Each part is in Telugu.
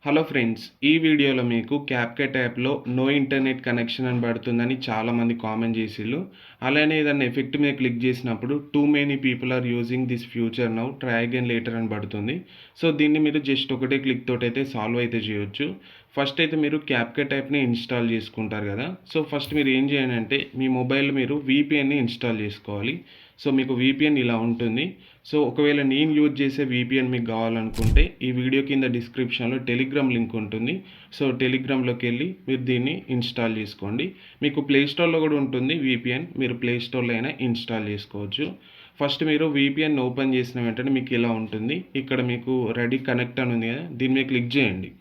హలో ఫ్రెండ్స్, ఈ వీడియోలో మీకు క్యాప్కట్ యాప్లో నో ఇంటర్నెట్ కనెక్షన్ అని పడుతుందని చాలామంది కామెంట్ చేసిళ్ళు. అలానే ఏదైనా ఎఫెక్ట్ మీద క్లిక్ చేసినప్పుడు too many people are using this future now try again later అని పడుతుంది. సో దీన్ని మీరు జస్ట్ ఒకటే క్లిక్ తోటి అయితే సాల్వ్ అయితే చేయొచ్చు. ఫస్ట్ అయితే మీరు క్యాప్కట్ యాప్ని ఇన్స్టాల్ చేసుకుంటారు కదా. సో ఫస్ట్ మీరు ఏం చేయండి అంటే మీ మొబైల్లో మీరు VPNని ఇన్స్టాల్ చేసుకోవాలి. సో మీకు VPN ఇలా ఉంటుంది. సో ఒకవేళ నేను యూజ్ చేసే VPN మీకు కావాలనుకుంటే ఈ వీడియో కింద డిస్క్రిప్షన్లో టెలిగ్రామ్ లింక్ ఉంటుంది. సో టెలిగ్రామ్లోకి వెళ్ళి మీరు దీన్ని ఇన్స్టాల్ చేసుకోండి. మీకు ప్లే స్టోర్లో కూడా ఉంటుంది VPN, మీరు ప్లే స్టోర్లో అయినా ఇన్స్టాల్ చేసుకోవచ్చు. ఫస్ట్ మీరు VPN ఓపెన్ చేసిన వెంటనే మీకు ఇలా ఉంటుంది. ఇక్కడ మీకు రెడీ కనెక్ట్ అని ఉంది కదా, దీని మీద క్లిక్ చేయండి.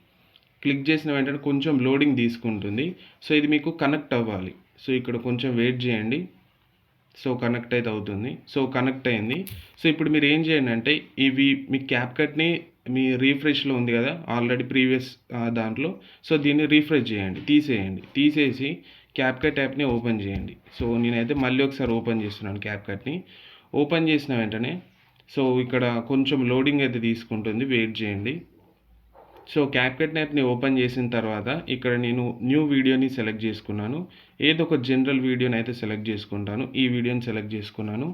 క్లిక్ చేసిన వెంటనే కొంచెం లోడింగ్ తీసుకుంటుంది. సో ఇది మీకు కనెక్ట్ అవ్వాలి. సో ఇక్కడ కొంచెం వెయిట్ చేయండి. సో కనెక్ట్ అయితే అవుతుంది. సో కనెక్ట్ అయింది. సో ఇప్పుడు మీరు ఏం చేయండి అంటే మీ క్యాప్కట్ని మీ రీఫ్రెష్లో ఉంది కదా ఆల్రెడీ ప్రీవియస్ దాంట్లో. సో దీన్ని రీఫ్రెష్ చేయండి, తీసేసి క్యాప్కట్ యాప్ని ఓపెన్ చేయండి. సో నేనైతే మళ్ళీ ఒకసారి ఓపెన్ చేస్తున్నాను క్యాప్కట్ని. ఓపెన్ చేసిన వెంటనే సో ఇక్కడ కొంచెం లోడింగ్ అయితే తీసుకుంటుంది, వెయిట్ చేయండి. సో క్యాప్కట్ యాప్ని ఓపెన్ చేసిన తర్వాత ఇక్కడ నేను న్యూ వీడియోని సెలెక్ట్ చేసుకున్నాను. ఏదో ఒక జనరల్ వీడియోని అయితే సెలెక్ట్ చేసుకుంటాను. ఈ వీడియోని సెలెక్ట్ చేసుకున్నాను.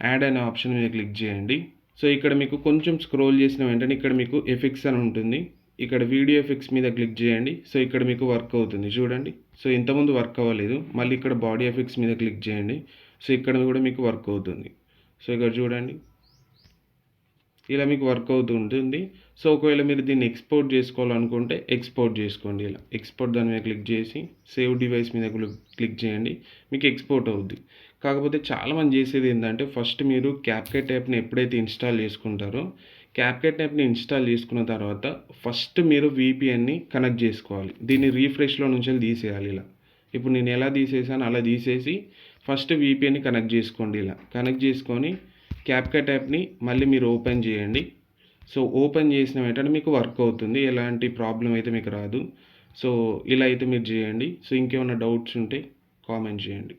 యాడ్ అనే ఆప్షన్ మీద క్లిక్ చేయండి. సో ఇక్కడ మీకు కొంచెం స్క్రోల్ చేసిన వెంటనే ఇక్కడ మీకు ఎఫెక్ట్స్ అని ఉంటుంది. ఇక్కడ వీడియో ఎఫెక్ట్స్ మీద క్లిక్ చేయండి. సో ఇక్కడ మీకు వర్క్ అవుతుంది చూడండి. సో ఇంతకుముందు వర్క్ అవ్వలేదు. మళ్ళీ ఇక్కడ బాడీ ఎఫెక్ట్స్ మీద క్లిక్ చేయండి. సో ఇక్కడ కూడా మీకు వర్క్ అవుతుంది. సో ఇక్కడ చూడండి, ఇలా మీకు వర్క్ అవుతూ ఉంటుంది. సో ఒకవేళ మీరు దీన్ని ఎక్స్పోర్ట్ చేసుకోవాలనుకుంటే ఎక్స్పోర్ట్ చేసుకోండి. ఇలా ఎక్స్పోర్ట్ దాని మీద క్లిక్ చేసి సేవ్ డివైస్ మీద క్లిక్ చేయండి, మీకు ఎక్స్పోర్ట్ అవుద్ది. కాకపోతే చాలామంది చేసేది ఏంటంటే ఫస్ట్ మీరు క్యాప్కట్ యాప్ని ఎప్పుడైతే ఇన్స్టాల్ చేసుకుంటారో క్యాప్కట్ యాప్ని ఇన్స్టాల్ చేసుకున్న తర్వాత ఫస్ట్ మీరు VPNని కనెక్ట్ చేసుకోవాలి. దీన్ని రీఫ్రెష్లో నుంచి తీసేయాలి. ఇలా ఇప్పుడు నేను ఎలా తీసేసాను అలా తీసేసి ఫస్ట్ VPNని కనెక్ట్ చేసుకోండి. ఇలా కనెక్ట్ చేసుకొని క్యాప్కట్ యాప్ని మళ్ళీ మీరు ఓపెన్ చేయండి. సో ఓపెన్ చేసిన వెంటనే మీకు వర్క్ అవుతుంది, ఎలాంటి ప్రాబ్లం అయితే మీకు రాదు. సో ఇలా అయితే మీరు చేయండి. సో ఇంకేమైనా డౌట్స్ ఉంటే కామెంట్ చేయండి.